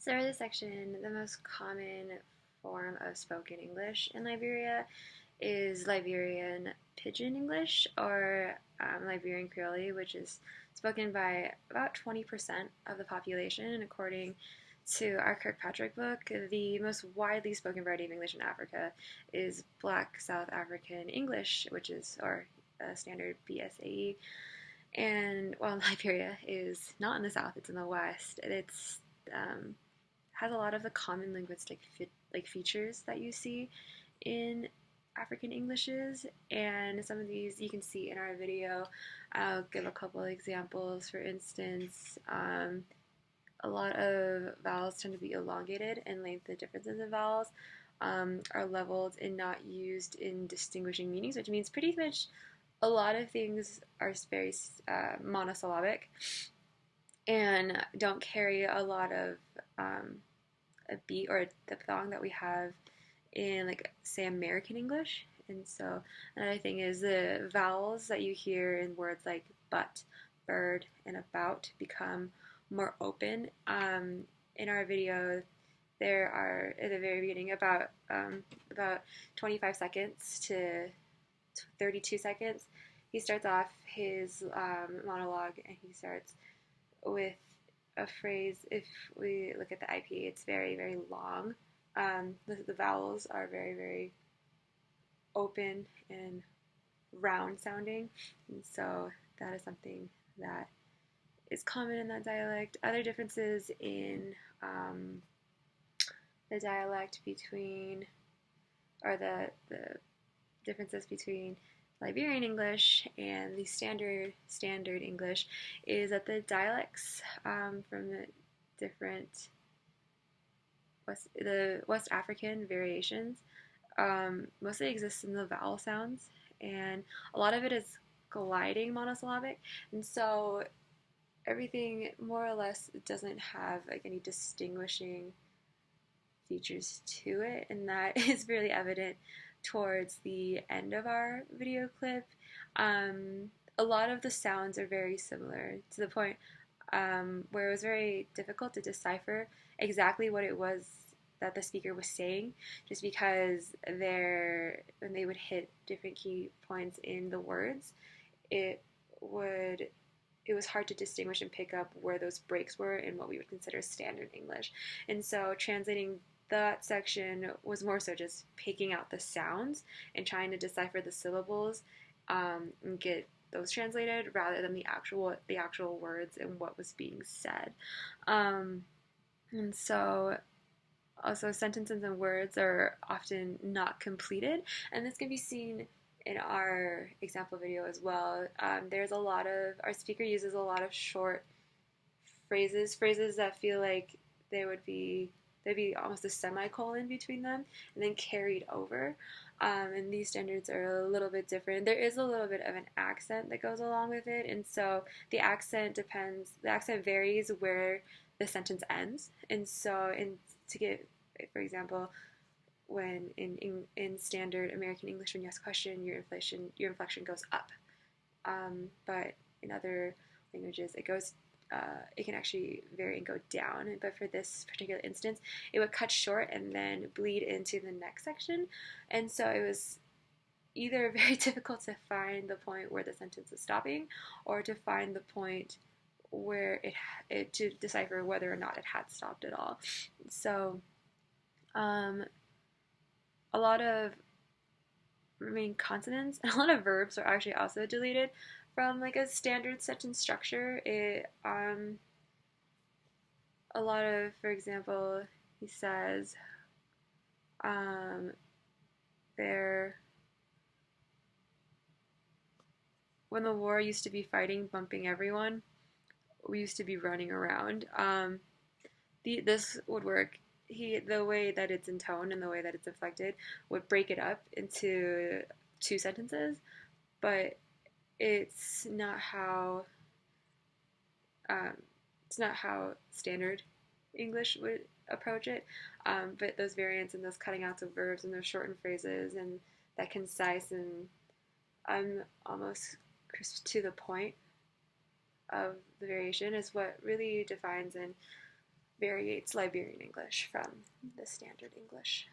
So for this section, the most common form of spoken English in Liberia is Liberian Pidgin English or Liberian Creole, which is spoken by about 20% of the population. And according to our Kirkpatrick book, the most widely spoken variety of English in Africa is Black South African English, which is or standard BSAE. And while Liberia is not in the south, it's in the west. It's has a lot of the common linguistic features that you see in African Englishes, and some of these you can see in our video. I'll give a couple examples. For instance, a lot of vowels tend to be elongated, and length of differences in vowels are leveled and not used in distinguishing meanings, which means pretty much a lot of things are very monosyllabic and don't carry a lot of a beat or a diphthong that we have in, like, say, American English. And so another thing is the vowels that you hear in words like but, bird, and about become more open. In our video, there are at the very beginning about 25 seconds to 32 seconds. He starts off his monologue, and he starts with a phrase. If we look at the IP, it's very, very long. The vowels are very, very open and round sounding, and so that is something that is common in that dialect. Other differences in the dialect between, or the differences between Liberian English and the standard English is that the dialects from the different West African variations mostly exist in the vowel sounds, and a lot of it is gliding monosyllabic, and so everything more or less doesn't have like any distinguishing features to it, and that is really evident towards the end of our video clip. A lot of the sounds are very similar to the point where it was very difficult to decipher exactly what it was that the speaker was saying, just because when they would hit different key points in the words, it was hard to distinguish and pick up where those breaks were in what we would consider standard English. And so translating that section was more so just picking out the sounds and trying to decipher the syllables and get those translated rather than the actual words and what was being said. And so also sentences and words are often not completed, and this can be seen in our example video as well. Our speaker uses a lot of short phrases that feel like there'd be almost a semicolon between them and then carried over. And these standards are a little bit different. There is a little bit of an accent that goes along with it, and so the accent varies where the sentence ends. And so, to get, for example, when in standard American English, when you ask a question, your inflection goes up. But in other languages, it can actually vary and go down. But for this particular instance, it would cut short and then bleed into the next section. And so it was either very difficult to find the point where the sentence is stopping, or to find the point where to decipher whether or not it had stopped at all. So a lot of remaining consonants and a lot of verbs are actually also deleted from like a standard sentence structure. A lot of, for example, he says when the war used to be fighting, bumping everyone, we used to be running around. This would work. The way that it's in tone and the way that it's inflected would break it up into two sentences, but it's not how standard English would approach it. But those variants and those cutting outs of verbs and those shortened phrases and that concise and almost crisp to the point of the variation is what really defines and variates Liberian English from the standard English.